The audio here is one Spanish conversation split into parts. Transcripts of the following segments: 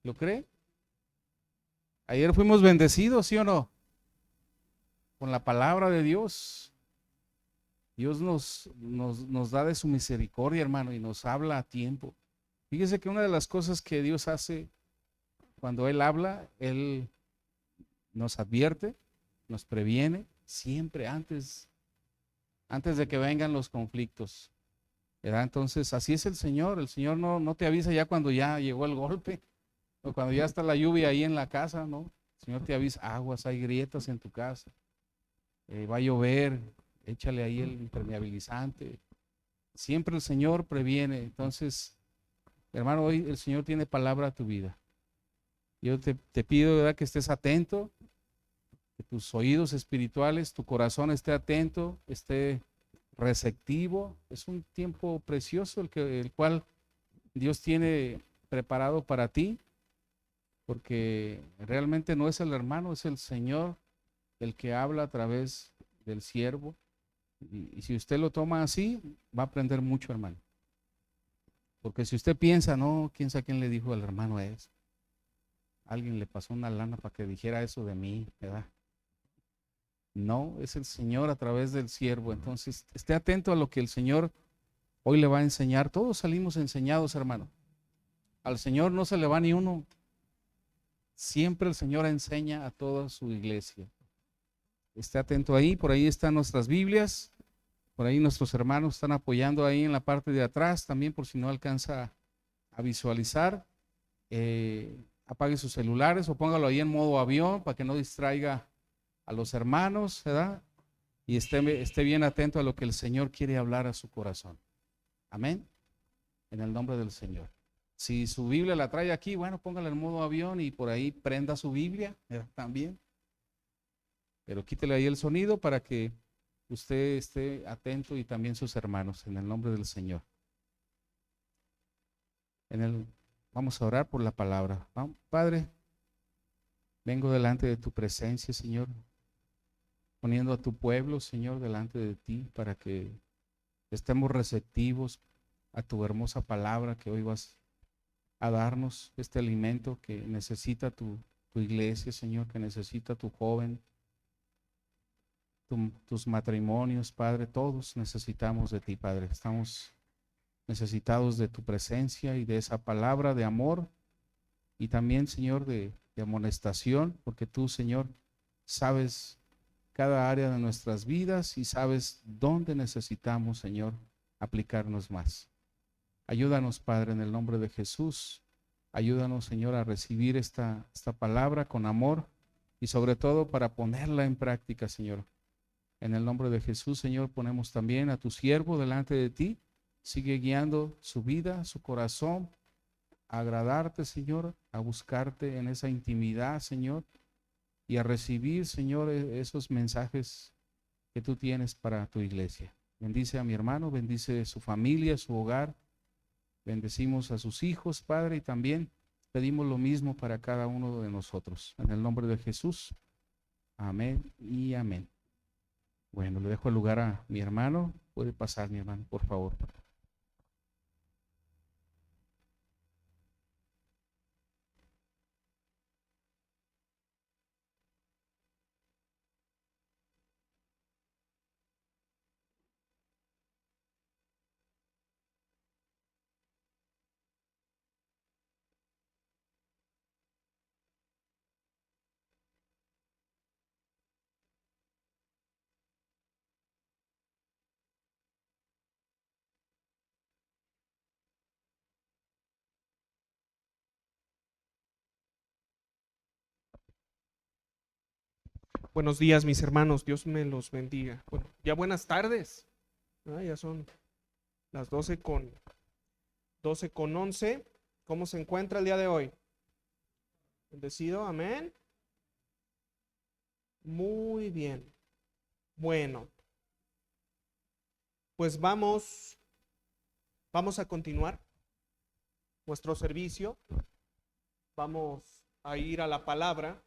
¿Lo cree? Ayer fuimos bendecidos, ¿sí o no? Con la palabra de Dios. Dios nos da de su misericordia, hermano, y nos habla a tiempo. Fíjese que una de las cosas que Dios hace cuando Él habla, Él nos advierte, nos previene, siempre antes de que vengan los conflictos, ¿verdad? Entonces, así es el Señor no te avisa ya cuando ya llegó el golpe, o cuando ya está la lluvia ahí en la casa, ¿no? El Señor te avisa, aguas, hay grietas en tu casa, va a llover, échale ahí el impermeabilizante. Siempre el Señor previene. Entonces, hermano, hoy el Señor tiene palabra a tu vida. Yo te pido, ¿verdad?, que estés atento, que tus oídos espirituales, tu corazón esté atento, esté receptivo. Es un tiempo precioso el cual Dios tiene preparado para ti, porque realmente no es el hermano, es el Señor el que habla a través del siervo. Y si usted lo toma así, va a aprender mucho, hermano. Porque si usted piensa, no, quién sabe quién le dijo al hermano eso. Alguien le pasó una lana para que dijera eso de mí, ¿verdad? No, es el Señor a través del siervo. Entonces, esté atento a lo que el Señor hoy le va a enseñar. Todos salimos enseñados, hermano. Al Señor no se le va ni uno. Siempre el Señor enseña a toda su iglesia. Esté atento ahí, por ahí están nuestras Biblias. Por ahí nuestros hermanos están apoyando ahí en la parte de atrás, también por si no alcanza a visualizar. Apague sus celulares o póngalo ahí en modo avión para que no distraiga a los hermanos, ¿verdad? Y esté bien atento a lo que el Señor quiere hablar a su corazón. Amén. En el nombre del Señor. Si su Biblia la trae aquí, bueno, póngala en modo avión y por ahí prenda su Biblia, ¿verdad?, también. Pero quítele ahí el sonido para que usted esté atento y también sus hermanos, en el nombre del Señor. Vamos a orar por la palabra. Vamos, Padre, vengo delante de tu presencia, Señor, poniendo a tu pueblo, Señor, delante de ti para que estemos receptivos a tu hermosa palabra que hoy vas a darnos, este alimento que necesita tu iglesia, Señor, que necesita tu joven, tus matrimonios, Padre. Todos necesitamos de ti, Padre. Estamos necesitados de tu presencia y de esa palabra de amor y también, Señor, de amonestación, porque tú, Señor, sabes cada área de nuestras vidas y sabes dónde necesitamos, Señor, aplicarnos más. Ayúdanos, Padre, en el nombre de Jesús. Ayúdanos, Señor, a recibir esta palabra con amor y sobre todo para ponerla en práctica, Señor. En el nombre de Jesús, Señor, ponemos también a tu siervo delante de ti. Sigue guiando su vida, su corazón, a agradarte, Señor, a buscarte en esa intimidad, Señor, y a recibir, Señor, esos mensajes que tú tienes para tu iglesia. Bendice a mi hermano, bendice su familia, su hogar. Bendecimos a sus hijos, Padre, y también pedimos lo mismo para cada uno de nosotros. En el nombre de Jesús. Amén y amén. Bueno, le dejo el lugar a mi hermano. Puede pasar, mi hermano, por favor. Buenos días, mis hermanos. Dios me los bendiga. Bueno, ya buenas tardes. Ya son las 12 con 11. ¿Cómo se encuentra el día de hoy? Bendecido, amén. Muy bien. Bueno, pues vamos a continuar nuestro servicio. Vamos a ir a la palabra.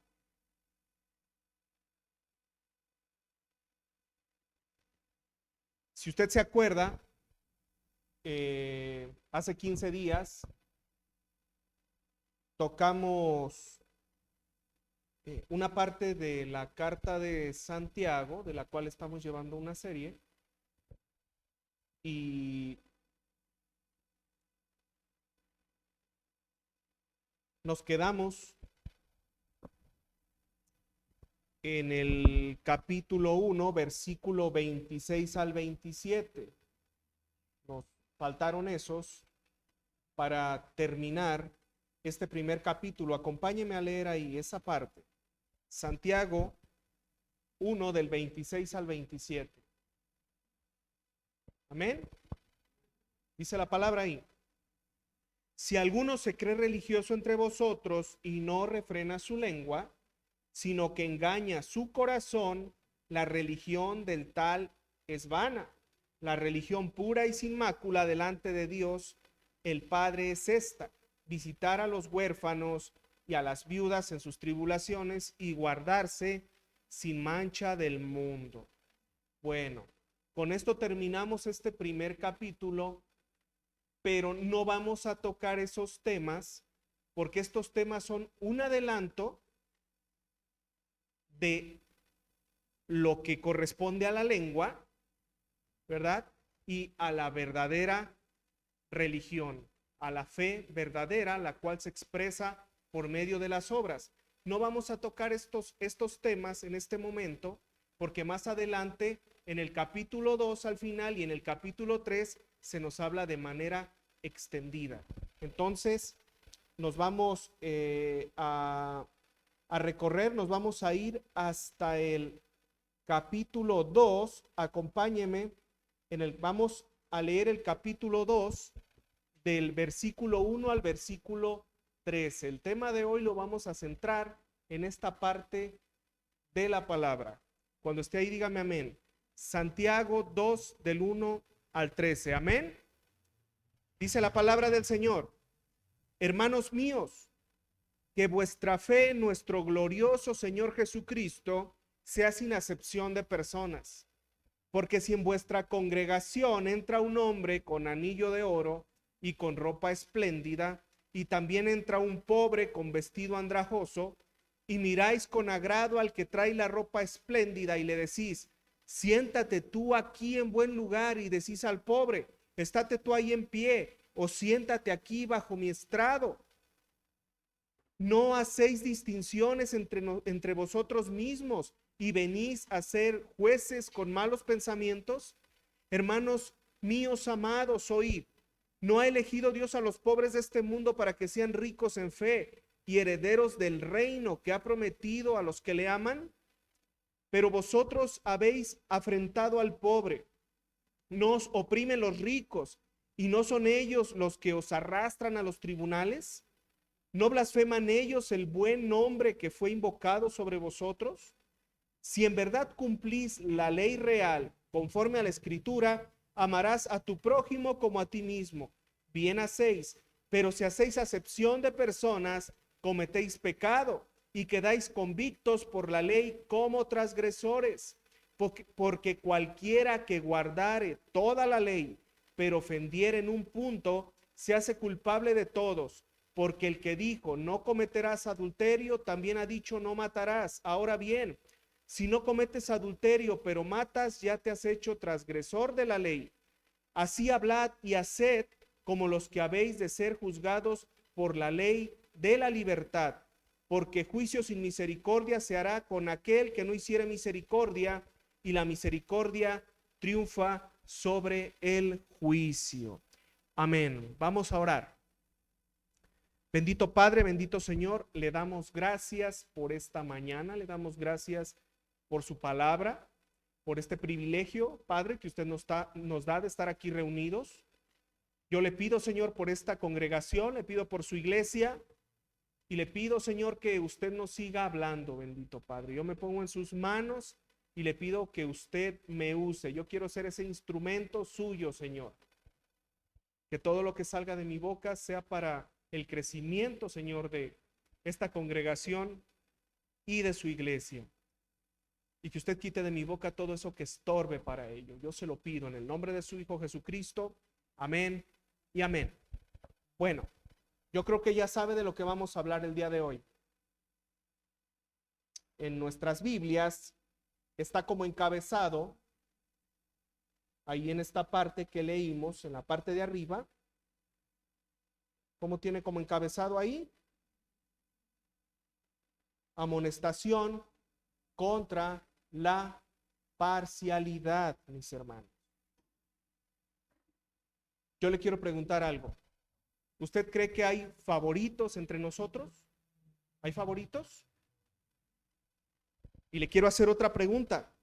Si usted se acuerda, hace 15 días tocamos una parte de la carta de Santiago, de la cual estamos llevando una serie, y nos quedamos en el capítulo 1, versículo 26 al 27. Nos faltaron esos para terminar este primer capítulo. Acompáñeme a leer ahí esa parte. Santiago 1 del 26 al 27. Amén. Dice la palabra ahí: si alguno se cree religioso entre vosotros y no refrena su lengua, sino que engaña su corazón, la religión del tal es vana. La religión pura y sin mácula delante de Dios el Padre es esta: visitar a los huérfanos y a las viudas en sus tribulaciones y guardarse sin mancha del mundo. Bueno, con esto terminamos este primer capítulo, pero no vamos a tocar esos temas porque estos temas son un adelanto de lo que corresponde a la lengua, ¿verdad? Y a la verdadera religión, a la fe verdadera, la cual se expresa por medio de las obras. No vamos a tocar estos temas en este momento, porque más adelante, en el capítulo 2 al final y en el capítulo 3, se nos habla de manera extendida. Entonces, nos vamos a recorrer, nos vamos a ir hasta el capítulo 2. Acompáñeme, vamos a leer el capítulo 2 del versículo 1 al versículo 13. El tema de hoy lo vamos a centrar en esta parte de la palabra. Cuando esté ahí, dígame amén. Santiago 2 del 1 al 13. Amén. Dice la palabra del Señor: hermanos míos, que vuestra fe en nuestro glorioso Señor Jesucristo sea sin acepción de personas. Porque si en vuestra congregación entra un hombre con anillo de oro y con ropa espléndida, y también entra un pobre con vestido andrajoso, y miráis con agrado al que trae la ropa espléndida y le decís: siéntate tú aquí en buen lugar, y decís al pobre: estate tú ahí en pie, o siéntate aquí bajo mi estrado. ¿No hacéis distinciones entre vosotros mismos y venís a ser jueces con malos pensamientos? Hermanos míos amados, oíd. ¿No ha elegido Dios a los pobres de este mundo para que sean ricos en fe y herederos del reino que ha prometido a los que le aman? Pero vosotros habéis afrentado al pobre. ¿No os oprimen los ricos y no son ellos los que os arrastran a los tribunales? ¿No blasfeman ellos el buen nombre que fue invocado sobre vosotros? Si en verdad cumplís la ley real conforme a la Escritura, amarás a tu prójimo como a ti mismo. Bien hacéis, pero si hacéis acepción de personas, cometéis pecado y quedáis convictos por la ley como transgresores. Porque cualquiera que guardare toda la ley, pero ofendiere en un punto, se hace culpable de todos. Porque el que dijo no cometerás adulterio, también ha dicho no matarás. Ahora bien, si no cometes adulterio, pero matas, ya te has hecho transgresor de la ley. Así hablad y haced como los que habéis de ser juzgados por la ley de la libertad. Porque juicio sin misericordia se hará con aquel que no hiciere misericordia, y la misericordia triunfa sobre el juicio. Amén. Vamos a orar. Bendito Padre, bendito Señor, le damos gracias por esta mañana, le damos gracias por su palabra, por este privilegio, Padre, que usted nos da de estar aquí reunidos. Yo le pido, Señor, por esta congregación, le pido por su iglesia y le pido, Señor, que usted nos siga hablando, bendito Padre. Yo me pongo en sus manos y le pido que usted me use. Yo quiero ser ese instrumento suyo, Señor. Que todo lo que salga de mi boca sea para el crecimiento, Señor, de esta congregación y de su iglesia. Y que usted quite de mi boca todo eso que estorbe para ello. Yo se lo pido en el nombre de su Hijo Jesucristo. Amén y amén. Bueno, Yo creo que ya sabe de lo que vamos a hablar el día de hoy. En nuestras Biblias está como encabezado, ahí en esta parte que leímos, en la parte de arriba. ¿Cómo tiene como encabezado ahí? Amonestación contra la parcialidad, mis hermanos. Yo le quiero preguntar algo. ¿Usted cree que hay favoritos entre nosotros? ¿Hay favoritos? Y le quiero hacer otra pregunta.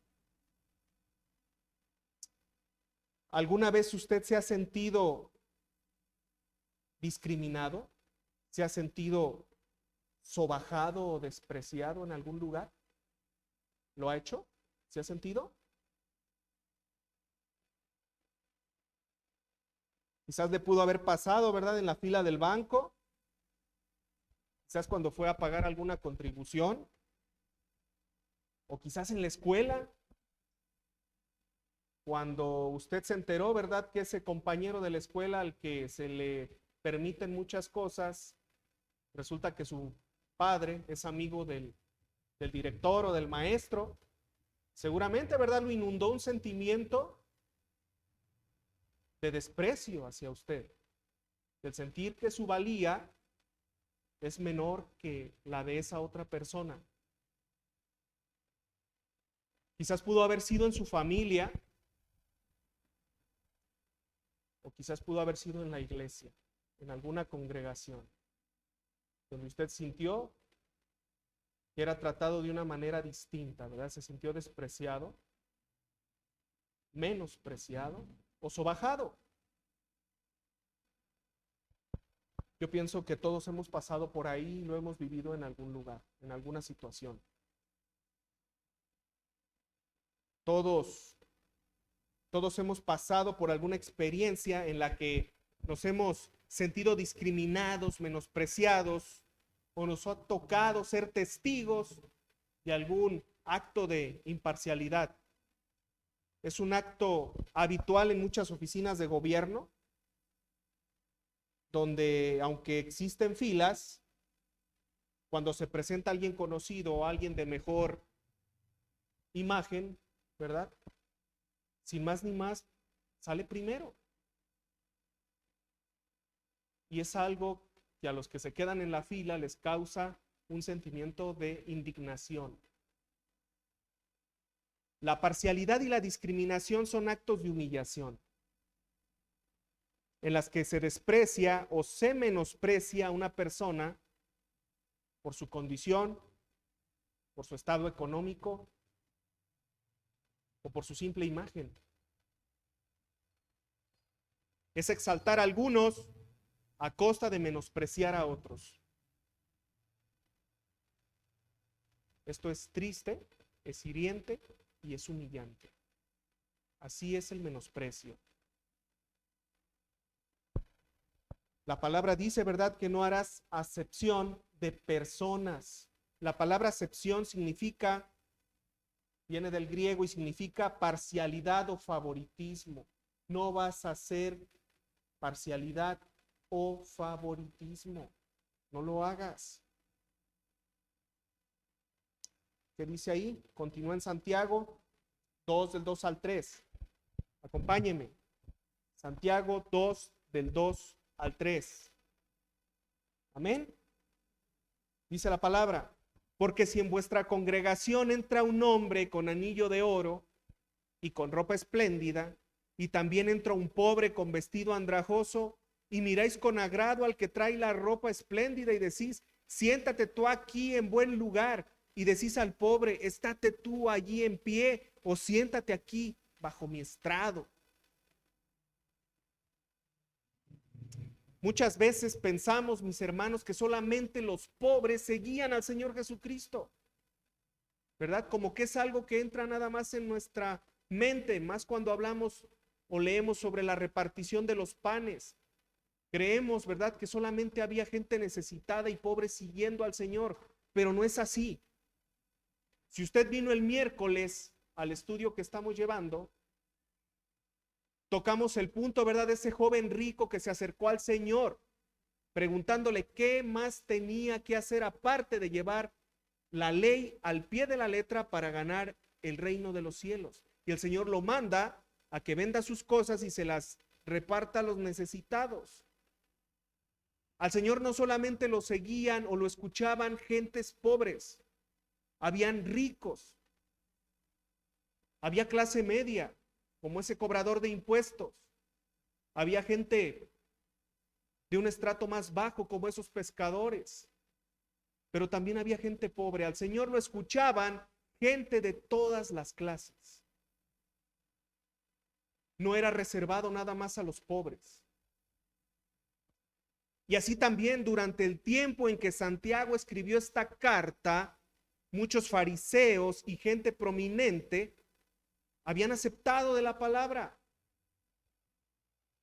¿Alguna vez usted se ha sentido discriminado? ¿Se ha sentido sobajado o despreciado en algún lugar? ¿Lo ha hecho? ¿Se ha sentido? Quizás le pudo haber pasado, ¿verdad? En la fila del banco. Quizás cuando fue a pagar alguna contribución. O quizás en la escuela. Cuando usted se enteró, ¿verdad? Que ese compañero de la escuela al que se le permiten muchas cosas, resulta que su padre es amigo del director o del maestro. Seguramente, ¿verdad? Lo inundó un sentimiento de desprecio hacia usted, del sentir que su valía es menor que la de esa otra persona. Quizás pudo haber sido en su familia, o quizás pudo haber sido en la iglesia, en alguna congregación, donde usted sintió que era tratado de una manera distinta, ¿verdad? Se sintió despreciado, menospreciado o sobajado. Yo pienso que todos hemos pasado por ahí y lo hemos vivido en algún lugar, en alguna situación. Todos hemos pasado por alguna experiencia en la que nos hemos sentido discriminados, menospreciados, o nos ha tocado ser testigos de algún acto de imparcialidad. Es un acto habitual en muchas oficinas de gobierno, donde aunque existen filas, cuando se presenta alguien conocido o alguien de mejor imagen, ¿verdad? Sin más ni más, sale primero. Y es algo que a los que se quedan en la fila les causa un sentimiento de indignación. La parcialidad y la discriminación son actos de humillación, en las que se desprecia o se menosprecia a una persona por su condición, por su estado económico o por su simple imagen. Es exaltar a algunos a costa de menospreciar a otros. Esto es triste, es hiriente y es humillante. Así es el menosprecio. La palabra dice, ¿verdad?, que no harás acepción de personas. La palabra acepción viene del griego y significa parcialidad o favoritismo. No vas a hacer parcialidad o favoritismo. No lo hagas. ¿Qué dice ahí? Continúa en Santiago 2 del 2 al 3. Acompáñeme. Santiago 2 del 2 al 3. Amén. Dice la palabra: porque si en vuestra congregación entra un hombre con anillo de oro y con ropa espléndida, y también entra un pobre con vestido andrajoso, y miráis con agrado al que trae la ropa espléndida y decís: siéntate tú aquí en buen lugar, y decís al pobre: estate tú allí en pie, o siéntate aquí bajo mi estrado. Muchas veces pensamos, mis hermanos, que solamente los pobres seguían al Señor Jesucristo, ¿verdad? Como que es algo que entra nada más en nuestra mente, más cuando hablamos o leemos sobre la repartición de los panes. Creemos, ¿verdad?, que solamente había gente necesitada y pobre siguiendo al Señor, pero no es así. Si usted vino el miércoles al estudio que estamos llevando, tocamos el punto, ¿verdad?, de ese joven rico que se acercó al Señor preguntándole qué más tenía que hacer aparte de llevar la ley al pie de la letra para ganar el reino de los cielos. Y el Señor lo manda a que venda sus cosas y se las reparta a los necesitados. Al Señor no solamente lo seguían o lo escuchaban gentes pobres, habían ricos, había clase media, como ese cobrador de impuestos, había gente de un estrato más bajo, como esos pescadores, pero también había gente pobre. Al Señor lo escuchaban gente de todas las clases. No era reservado nada más a los pobres. Y así también durante el tiempo en que Santiago escribió esta carta, muchos fariseos y gente prominente habían aceptado de la palabra.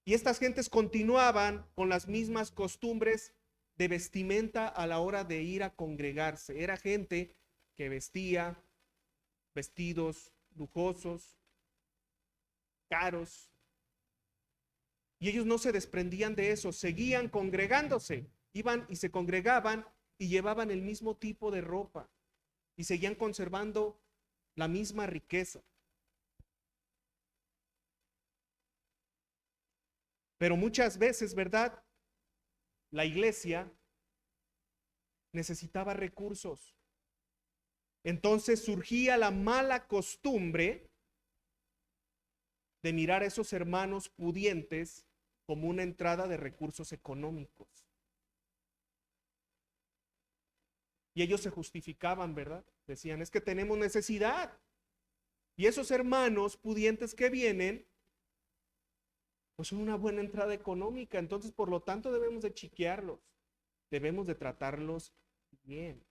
Y estas gentes continuaban con las mismas costumbres de vestimenta a la hora de ir a congregarse. Era gente que vestía vestidos lujosos, caros. Y ellos no se desprendían de eso, seguían congregándose, iban y se congregaban y llevaban el mismo tipo de ropa y seguían conservando la misma riqueza. Pero muchas veces, ¿verdad? La iglesia necesitaba recursos. Entonces surgía la mala costumbre de mirar a esos hermanos pudientes como una entrada de recursos económicos. Y ellos se justificaban, ¿verdad? Decían, es que tenemos necesidad. Y esos hermanos pudientes que vienen, pues son una buena entrada económica. Entonces, por lo tanto, debemos de chiquearlos. Debemos de tratarlos bien.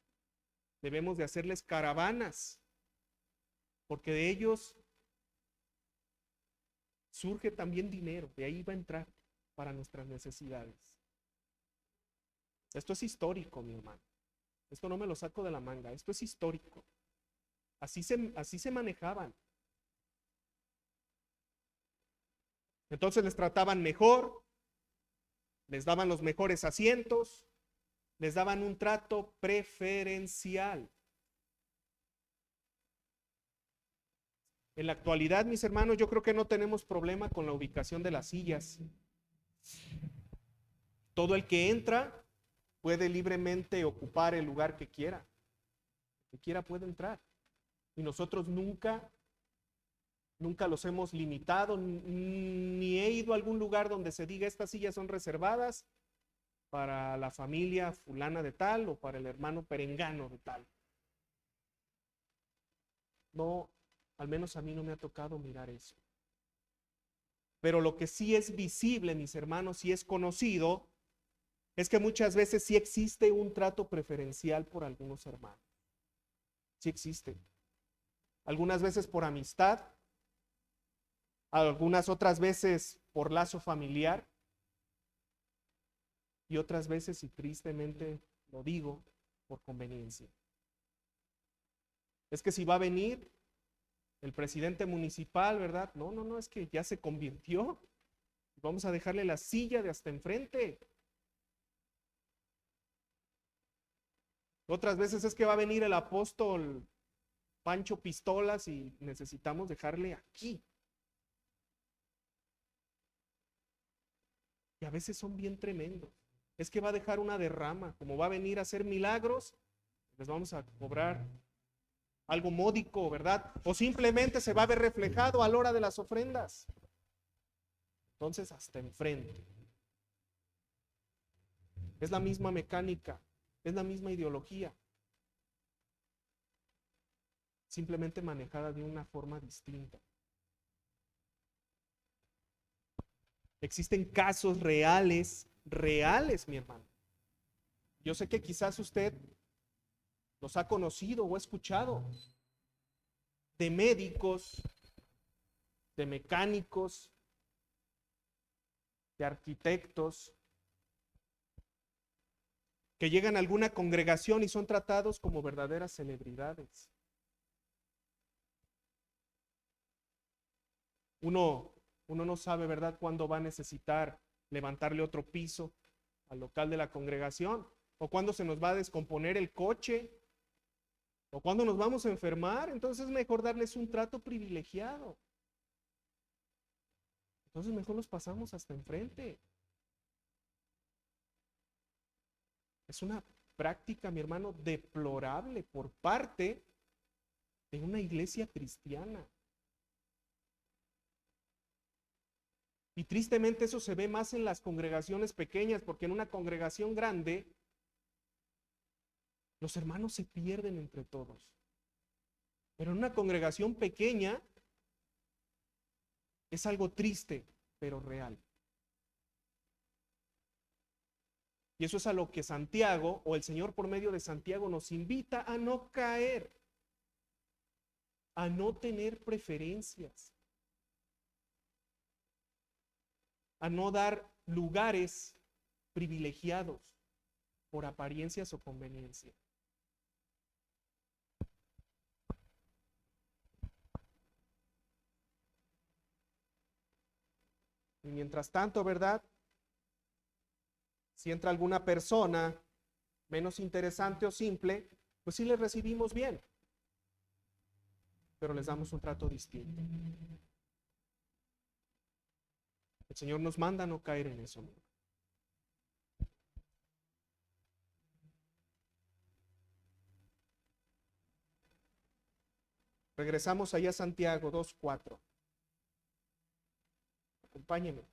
Debemos de hacerles caravanas. Porque de ellos surge también dinero. De ahí va a entrar para nuestras necesidades. Esto es histórico, mi hermano. Esto no me lo saco de la manga. Esto es histórico. Así se manejaban. Entonces les trataban mejor, les daban los mejores asientos, les daban un trato preferencial. En la actualidad, mis hermanos, yo creo que no tenemos problema con la ubicación de las sillas. Todo el que entra puede libremente ocupar el lugar que quiera. El que quiera puede entrar. Y nosotros nunca los hemos limitado, ni he ido a algún lugar donde se diga estas sillas son reservadas para la familia fulana de tal o para el hermano perengano de tal. No, al menos a mí no me ha tocado mirar eso. Pero lo que sí es visible, mis hermanos, sí es conocido, es que muchas veces sí existe un trato preferencial por algunos hermanos. Sí existe. Algunas veces por amistad, algunas otras veces por lazo familiar y otras veces, y tristemente lo digo, por conveniencia. Es que si va a venir el presidente municipal, ¿verdad? No, es que ya se convirtió. Vamos a dejarle la silla de hasta enfrente. Otras veces es que va a venir el apóstol Pancho Pistolas y necesitamos dejarle aquí. Y a veces son bien tremendos. Es que va a dejar una derrama, como va a venir a hacer milagros, les vamos a cobrar algo módico, ¿verdad? O simplemente se va a ver reflejado a la hora de las ofrendas. Entonces, hasta enfrente. Es la misma mecánica, es la misma ideología, simplemente manejada de una forma distinta. Existen casos reales, mi hermano. Yo sé que quizás usted los ha conocido o escuchado de médicos, de mecánicos, de arquitectos, que llegan a alguna congregación y son tratados como verdaderas celebridades. Uno no sabe, ¿verdad?, cuándo va a necesitar levantarle otro piso al local de la congregación, o cuando se nos va a descomponer el coche, o cuando nos vamos a enfermar. Entonces es mejor darles un trato privilegiado. Entonces mejor los pasamos hasta enfrente. Es una práctica, mi hermano, deplorable por parte de una iglesia cristiana. Y tristemente eso se ve más en las congregaciones pequeñas, porque en una congregación grande los hermanos se pierden entre todos. Pero en una congregación pequeña es algo triste, pero real. Y eso es a lo que Santiago, o el Señor por medio de Santiago, nos invita a no caer, a no tener preferencias, a no dar lugares privilegiados por apariencias o conveniencia. Y mientras tanto, ¿verdad? Si entra alguna persona menos interesante o simple, pues sí les recibimos bien, pero les damos un trato distinto. El Señor nos manda a no caer en eso. Regresamos allá a Santiago 2:4. Acompáñenme.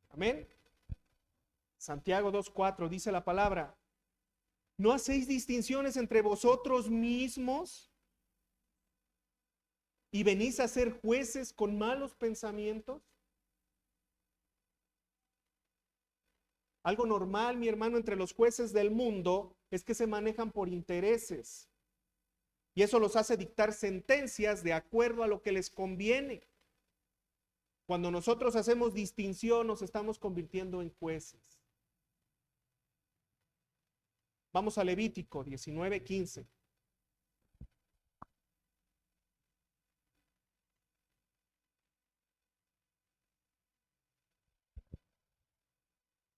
Amén. Santiago 2:4 dice la palabra: ¿no hacéis distinciones entre vosotros mismos y venís a ser jueces con malos pensamientos? Algo normal, mi hermano, entre los jueces del mundo es que se manejan por intereses. Y eso los hace dictar sentencias de acuerdo a lo que les conviene. Cuando nosotros hacemos distinción, nos estamos convirtiendo en jueces. Vamos a Levítico 19:15.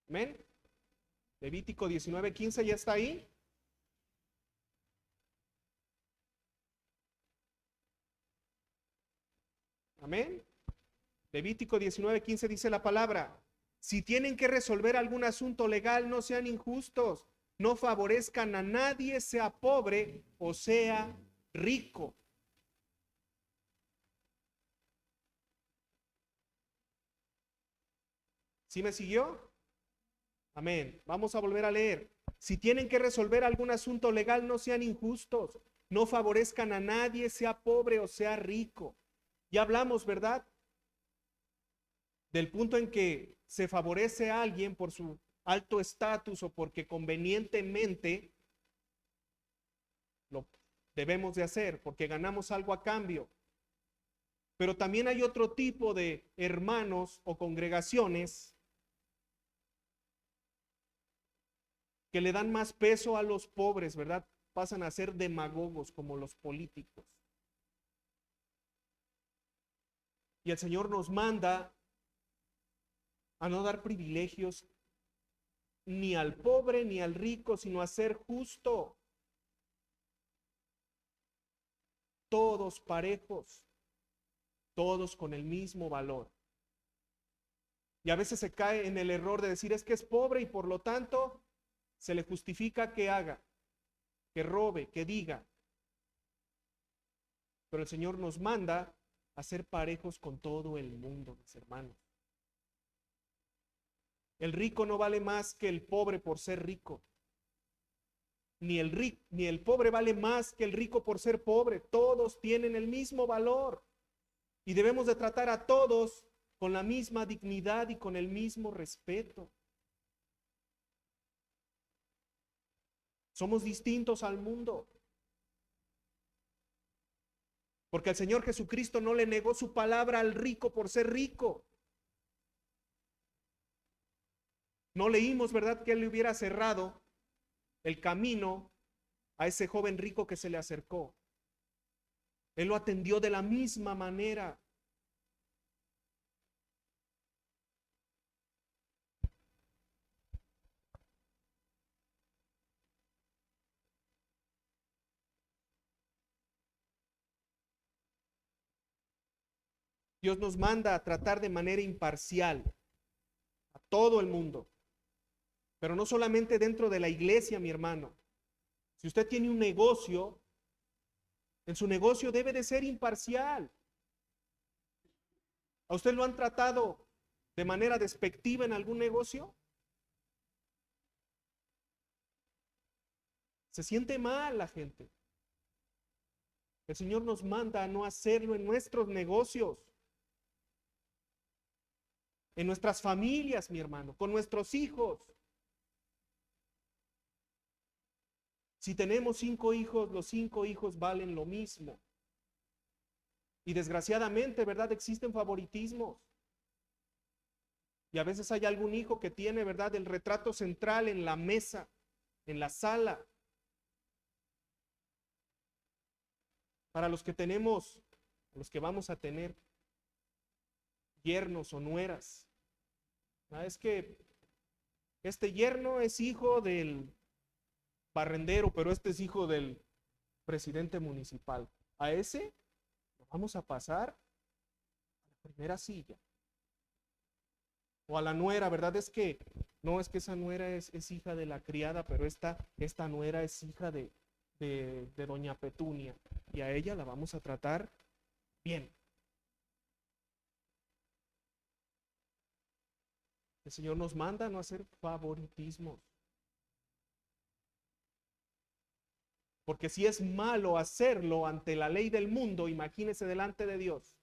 Amén. Levítico 19:15, ¿ya está ahí? Amén. Levítico 19:15 dice la palabra: si tienen que resolver algún asunto legal, no sean injustos, no favorezcan a nadie, sea pobre o sea rico. ¿Sí me siguió? Amén. Vamos a volver a leer. Si tienen que resolver algún asunto legal, no sean injustos, no favorezcan a nadie, sea pobre o sea rico. Ya hablamos, ¿verdad? Del punto en que se favorece a alguien por su alto estatus o porque convenientemente lo debemos de hacer, porque ganamos algo a cambio. Pero también hay otro tipo de hermanos o congregaciones que le dan más peso a los pobres, ¿verdad? Pasan a ser demagogos como los políticos. Y el Señor nos manda a no dar privilegios ni al pobre ni al rico, sino a ser justo. Todos parejos, todos con el mismo valor. Y a veces se cae en el error de decir: es que es pobre y por lo tanto se le justifica que haga, que robe, que diga. Pero el Señor nos manda a ser parejos con todo el mundo, mis hermanos. El rico no vale más que el pobre por ser rico. Ni el pobre vale más que el rico por ser pobre. Todos tienen el mismo valor. Y debemos de tratar a todos con la misma dignidad y con el mismo respeto. Somos distintos al mundo. Porque el Señor Jesucristo no le negó su palabra al rico por ser rico. No leímos, ¿verdad?, que Él le hubiera cerrado el camino a ese joven rico que se le acercó. Él lo atendió de la misma manera. Dios nos manda a tratar de manera imparcial a todo el mundo, pero no solamente dentro de la iglesia, mi hermano. Si usted tiene un negocio, en su negocio debe de ser imparcial. ¿A usted lo han tratado de manera despectiva en algún negocio? Se siente mal la gente. El Señor nos manda a no hacerlo en nuestros negocios, en nuestras familias, mi hermano, con nuestros hijos. Si tenemos 5 hijos, los 5 hijos valen lo mismo. Y desgraciadamente, ¿verdad? Existen favoritismos. Y a veces hay algún hijo que tiene, ¿verdad?, el retrato central en la mesa, en la sala. Para los que tenemos, los que vamos a tener yernos o nueras, es que este yerno es hijo del barrendero, pero este es hijo del presidente municipal. A ese lo vamos a pasar a la primera silla. O a la nuera, ¿verdad? Es que no, es que esa nuera es hija de la criada, pero esta nuera es hija de doña Petunia, y a ella la vamos a tratar bien. El Señor nos manda a no hacer favoritismos. Porque si es malo hacerlo ante la ley del mundo, imagínese delante de Dios.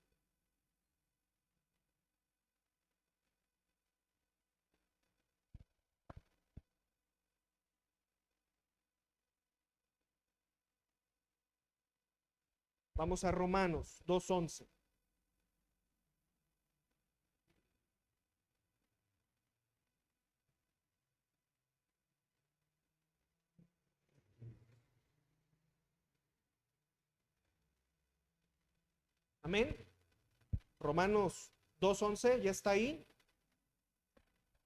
Vamos a Romanos 2:11. Amén. Romanos 2:11, ya está ahí.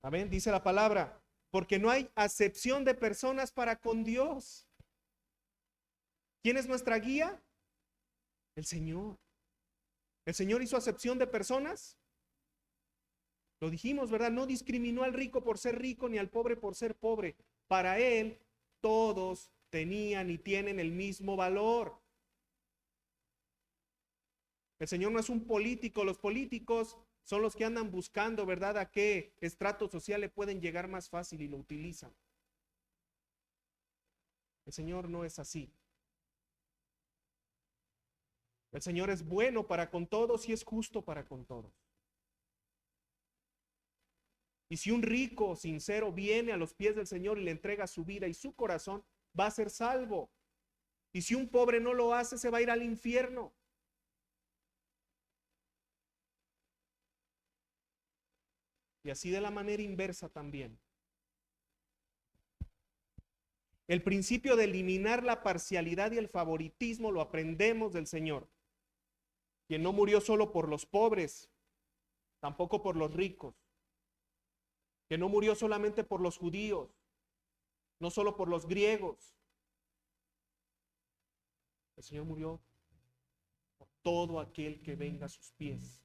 Amén, dice la palabra, porque no hay acepción de personas para con Dios. ¿Quién es nuestra guía? El Señor. ¿El Señor hizo acepción de personas? Lo dijimos, ¿verdad? No discriminó al rico por ser rico ni al pobre por ser pobre. Para Él, todos tenían y tienen el mismo valor. El Señor no es un político. Los políticos son los que andan buscando, ¿verdad?, a qué estrato social le pueden llegar más fácil y lo utilizan. El Señor no es así. El Señor es bueno para con todos y es justo para con todos. Y si un rico sincero viene a los pies del Señor y le entrega su vida y su corazón, va a ser salvo. Y si un pobre no lo hace, se va a ir al infierno. Y así de la manera inversa también. El principio de eliminar la parcialidad y el favoritismo lo aprendemos del Señor, quien no murió solo por los pobres, tampoco por los ricos, que no murió solamente por los judíos, no solo por los griegos. El Señor murió por todo aquel que venga a sus pies.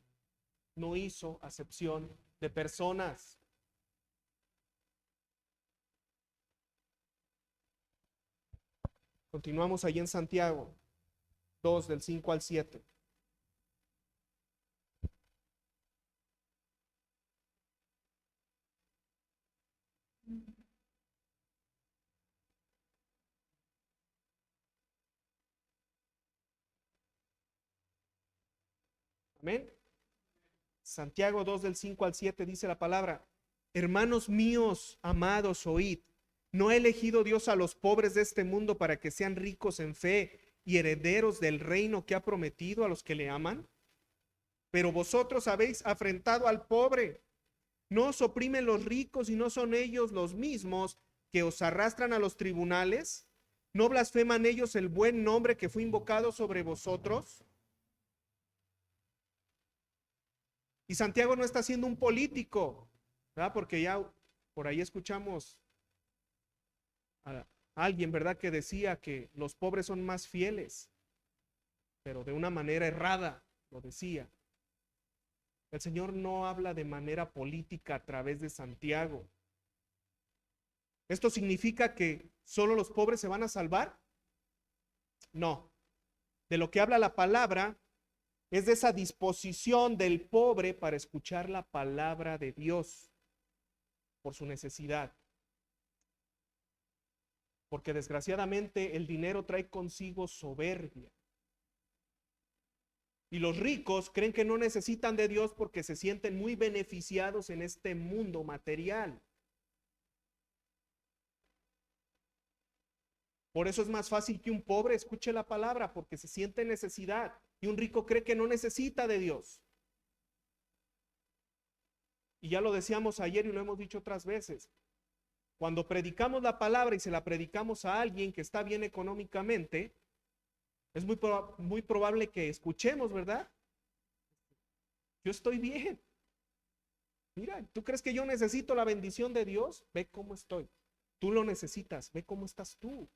No hizo acepción de personas. Continuamos allí en Santiago 2, del 5 al 7. Amén. Santiago 2 del 5 al 7 dice la palabra: hermanos míos, amados, oíd. ¿No ha elegido Dios a los pobres de este mundo para que sean ricos en fe y herederos del reino que ha prometido a los que le aman? Pero vosotros habéis afrentado al pobre. ¿No os oprimen los ricos y no son ellos los mismos que os arrastran a los tribunales? ¿No blasfeman ellos el buen nombre que fue invocado sobre vosotros? Y Santiago no está siendo un político, ¿verdad? Porque ya por ahí escuchamos a alguien, ¿verdad?, que decía que los pobres son más fieles, pero de una manera errada lo decía. El Señor no habla de manera política a través de Santiago. ¿Esto significa que solo los pobres se van a salvar? No. De lo que habla la palabra es de esa disposición del pobre para escuchar la palabra de Dios por su necesidad. Porque desgraciadamente el dinero trae consigo soberbia. Y los ricos creen que no necesitan de Dios porque se sienten muy beneficiados en este mundo material. Por eso es más fácil que un pobre escuche la palabra, porque se siente en necesidad. Y un rico cree que no necesita de Dios. Y ya lo decíamos ayer y lo hemos dicho otras veces. Cuando predicamos la palabra y se la predicamos a alguien que está bien económicamente, es muy probable que escuchemos, ¿verdad? Yo estoy bien. Mira, ¿tú crees que yo necesito la bendición de Dios? Ve cómo estoy. Tú lo necesitas, ve cómo estás tú.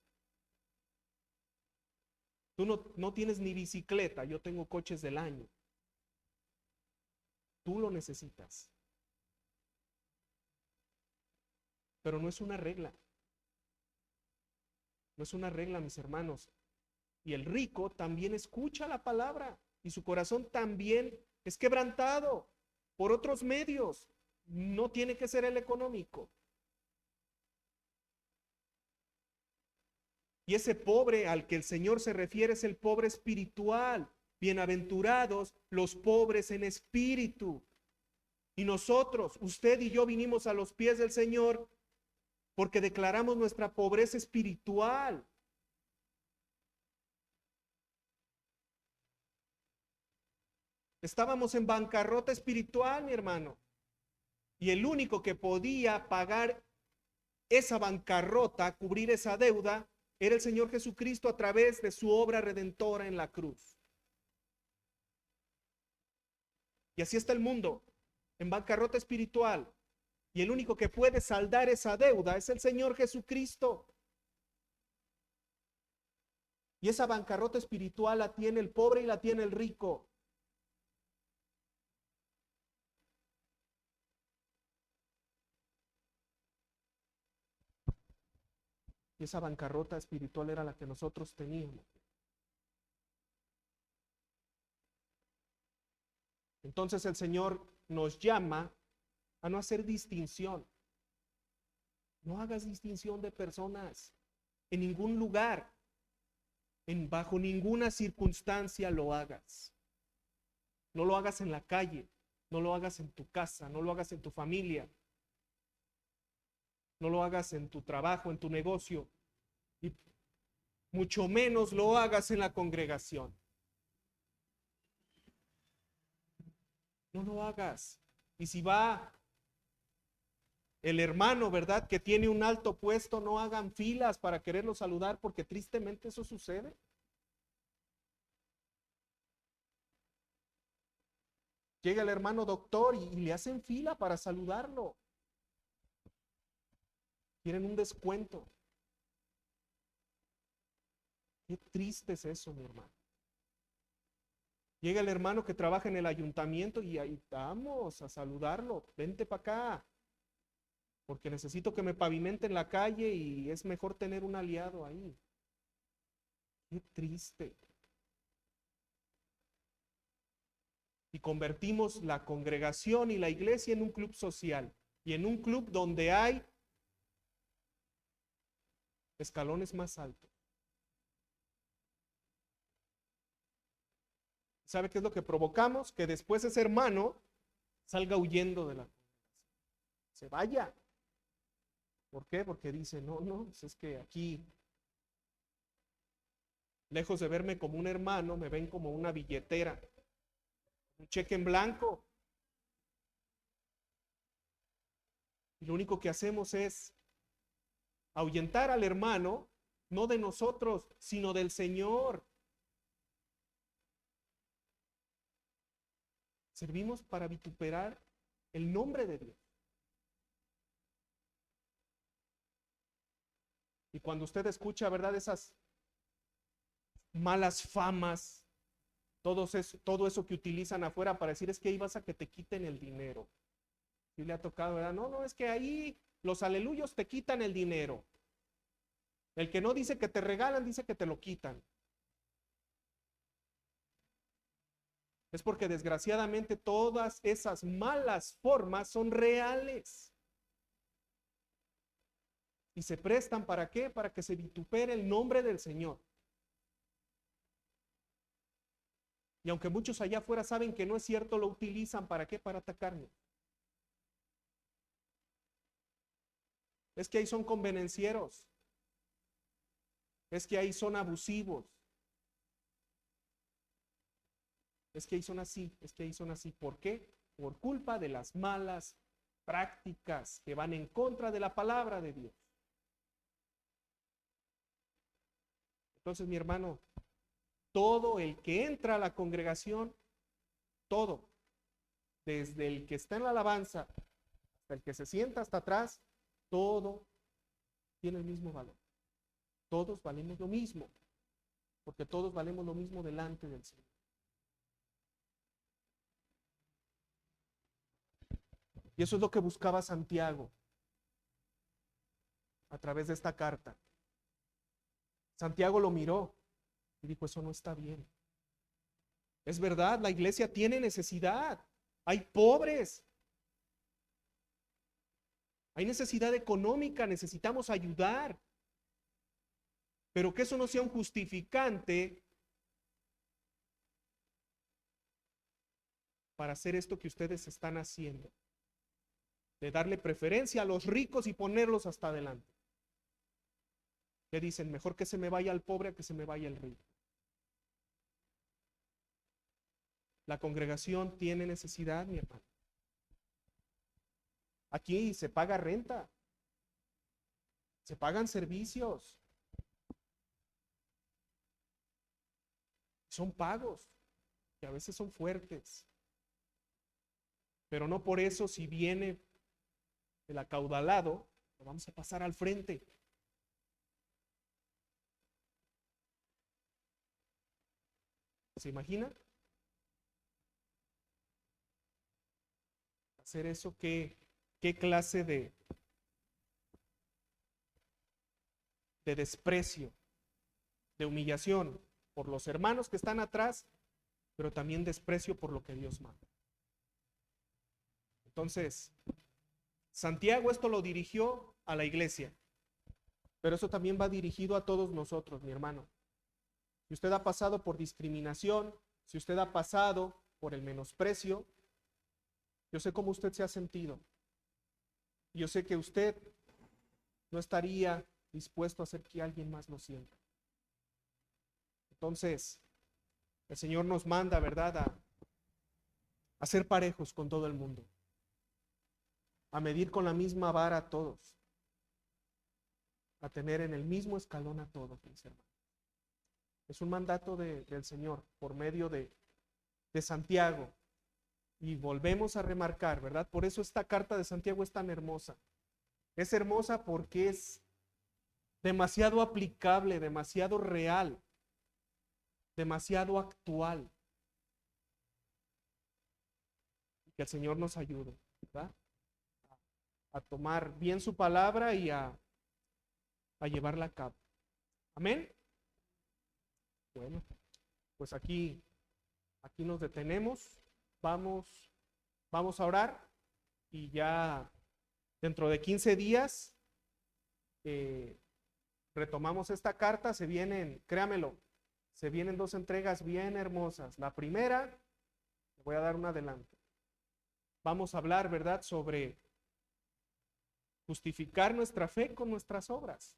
Tú no tienes ni bicicleta, yo tengo coches del año. Tú lo necesitas. Pero no es una regla. No es una regla, mis hermanos. Y el rico también escucha la palabra y su corazón también es quebrantado por otros medios. No tiene que ser el económico. Y ese pobre al que el Señor se refiere es el pobre espiritual. Bienaventurados los pobres en espíritu. Y nosotros, usted y yo vinimos a los pies del Señor porque declaramos nuestra pobreza espiritual. Estábamos en bancarrota espiritual, mi hermano. Y el único que podía pagar esa bancarrota, cubrir esa deuda, era el Señor Jesucristo a través de su obra redentora en la cruz. Y así está el mundo, en bancarrota espiritual. Y el único que puede saldar esa deuda es el Señor Jesucristo. Y esa bancarrota espiritual la tiene el pobre y la tiene el rico. Y esa bancarrota espiritual era la que nosotros teníamos. Entonces el Señor nos llama a no hacer distinción. No hagas distinción de personas en ningún lugar, bajo ninguna circunstancia lo hagas. No lo hagas en la calle, no lo hagas en tu casa, no lo hagas en tu familia, no lo hagas en tu trabajo, en tu negocio, y mucho menos lo hagas en la congregación. No lo hagas. Y si va el hermano, ¿verdad?, que tiene un alto puesto, no hagan filas para quererlo saludar, porque tristemente eso sucede. Llega el hermano doctor y le hacen fila para saludarlo. Quieren un descuento. Qué triste es eso, mi hermano. Llega el hermano que trabaja en el ayuntamiento y ahí vamos a saludarlo. Vente para acá, porque necesito que me pavimenten la calle y es mejor tener un aliado ahí. Qué triste. Y convertimos la congregación y la iglesia en un club social y en un club donde hay escalones más altos. ¿Sabe qué es lo que provocamos? Que después ese hermano salga huyendo de la congregación. Se vaya. ¿Por qué? Porque dice, no, pues es que aquí, lejos de verme como un hermano, me ven como una billetera, un cheque en blanco. Y lo único que hacemos es ahuyentar al hermano, no de nosotros, sino del Señor. Servimos para vituperar el nombre de Dios. Y cuando usted escucha, ¿verdad?, esas malas famas, todo eso que utilizan afuera para decir es que ahí vas a que te quiten el dinero. ¿Sí le ha tocado, verdad? No, es que ahí los aleluyos te quitan el dinero. El que no dice que te regalan, dice que te lo quitan. Es porque desgraciadamente todas esas malas formas son reales. Y se prestan ¿para qué? Para que se vitupere el nombre del Señor. Y aunque muchos allá afuera saben que no es cierto, lo utilizan ¿para qué? Para atacarnos. Es que ahí son convenencieros. Es que ahí son abusivos. Es que ahí son así, es que ahí son así. ¿Por qué? Por culpa de las malas prácticas que van en contra de la palabra de Dios. Entonces, mi hermano, todo el que entra a la congregación, todo, desde el que está en la alabanza hasta el que se sienta hasta atrás, todo tiene el mismo valor. Todos valemos lo mismo, porque todos valemos lo mismo delante del Señor. Y eso es lo que buscaba Santiago a través de esta carta. Santiago lo miró y dijo, eso no está bien. Es verdad, la iglesia tiene necesidad. Hay pobres. Hay necesidad económica, necesitamos ayudar. Pero que eso no sea un justificante para hacer esto que ustedes están haciendo. De darle preferencia a los ricos y ponerlos hasta adelante. Que dicen, mejor que se me vaya el pobre a que se me vaya el rico. La congregación tiene necesidad, mi hermano. Aquí se paga renta, se pagan servicios, son pagos que a veces son fuertes, pero no por eso si viene el acaudalado, lo vamos a pasar al frente. ¿Se imagina? Hacer eso, ¿qué clase de desprecio, de humillación por los hermanos que están atrás, pero también desprecio por lo que Dios manda? Entonces, Santiago esto lo dirigió a la iglesia, pero eso también va dirigido a todos nosotros, mi hermano. Si usted ha pasado por discriminación, si usted ha pasado por el menosprecio, yo sé cómo usted se ha sentido. Yo sé que usted no estaría dispuesto a hacer que alguien más lo sienta. Entonces, el Señor nos manda, ¿verdad?, a ser parejos con todo el mundo, a medir con la misma vara a todos, a tener en el mismo escalón a todos, mis hermanos. Es un mandato del Señor por medio de Santiago. Y volvemos a remarcar, ¿verdad? Por eso esta carta de Santiago es tan hermosa. Es hermosa porque es demasiado aplicable, demasiado real, demasiado actual. Que el Señor nos ayude, ¿verdad?, a tomar bien su palabra y a llevarla a cabo. Amén. Bueno, pues aquí nos detenemos. Vamos a orar y ya dentro de 15 días retomamos esta carta. Se vienen, créamelo, se vienen 2 entregas bien hermosas. La primera, le voy a dar un adelanto. Vamos a hablar, ¿verdad?, sobre justificar nuestra fe con nuestras obras.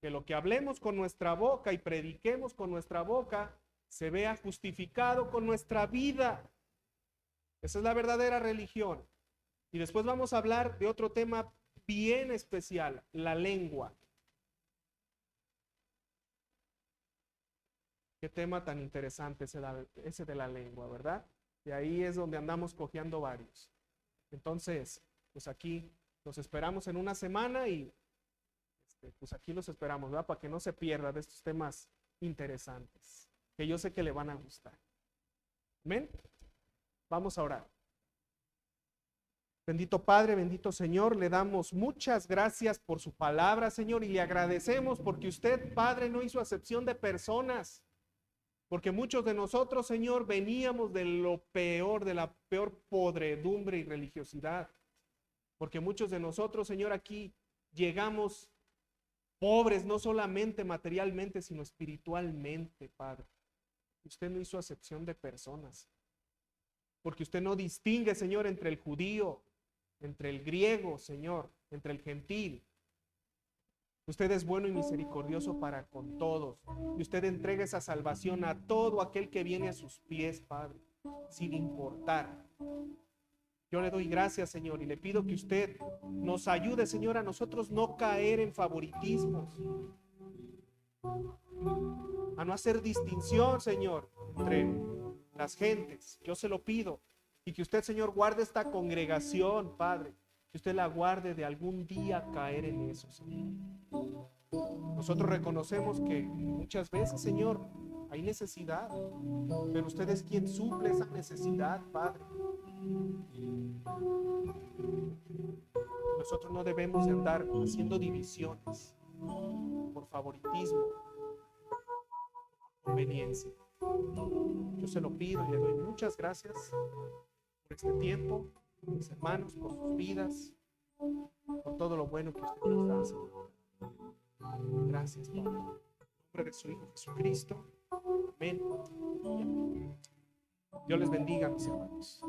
Que lo que hablemos con nuestra boca y prediquemos con nuestra boca se vea justificado con nuestra vida. Esa es la verdadera religión. Y después vamos a hablar de otro tema bien especial, la lengua. Qué tema tan interesante ese de la lengua, ¿verdad? Y ahí es donde andamos cojeando varios. Entonces, pues aquí los esperamos en una semana y pues aquí los esperamos, ¿verdad?, para que no se pierda de estos temas interesantes. que yo sé que le van a gustar. Amén. Vamos a orar. Bendito Padre, bendito Señor, le damos muchas gracias por su palabra, Señor, y le agradecemos porque usted, Padre, no hizo acepción de personas, porque muchos de nosotros, Señor, veníamos de lo peor, de la peor podredumbre y religiosidad, porque muchos de nosotros, Señor, aquí llegamos pobres, no solamente materialmente, sino espiritualmente, Padre. Usted no hizo acepción de personas, porque usted no distingue, Señor, entre el judío, entre el griego, Señor, entre el gentil. Usted es bueno y misericordioso para con todos, y usted entrega esa salvación a todo aquel que viene a sus pies, Padre, sin importar. Yo le doy gracias, Señor, y le pido que usted nos ayude, Señor, a nosotros no caer en favoritismos, a no hacer distinción, Señor, entre las gentes. Yo se lo pido. Y que usted, Señor, guarde esta congregación, Padre. Que usted la guarde de algún día caer en eso, Señor. Nosotros reconocemos que muchas veces, Señor, hay necesidad. Pero usted es quien suple esa necesidad, Padre. Nosotros no debemos de andar haciendo divisiones por favoritismo, por conveniencia. Yo se lo pido y le doy muchas gracias por este tiempo, por mis hermanos, por sus vidas, por todo lo bueno que usted nos da, Señor. Gracias, Padre. En nombre de su Hijo Jesucristo. Amén. Dios les bendiga, mis hermanos.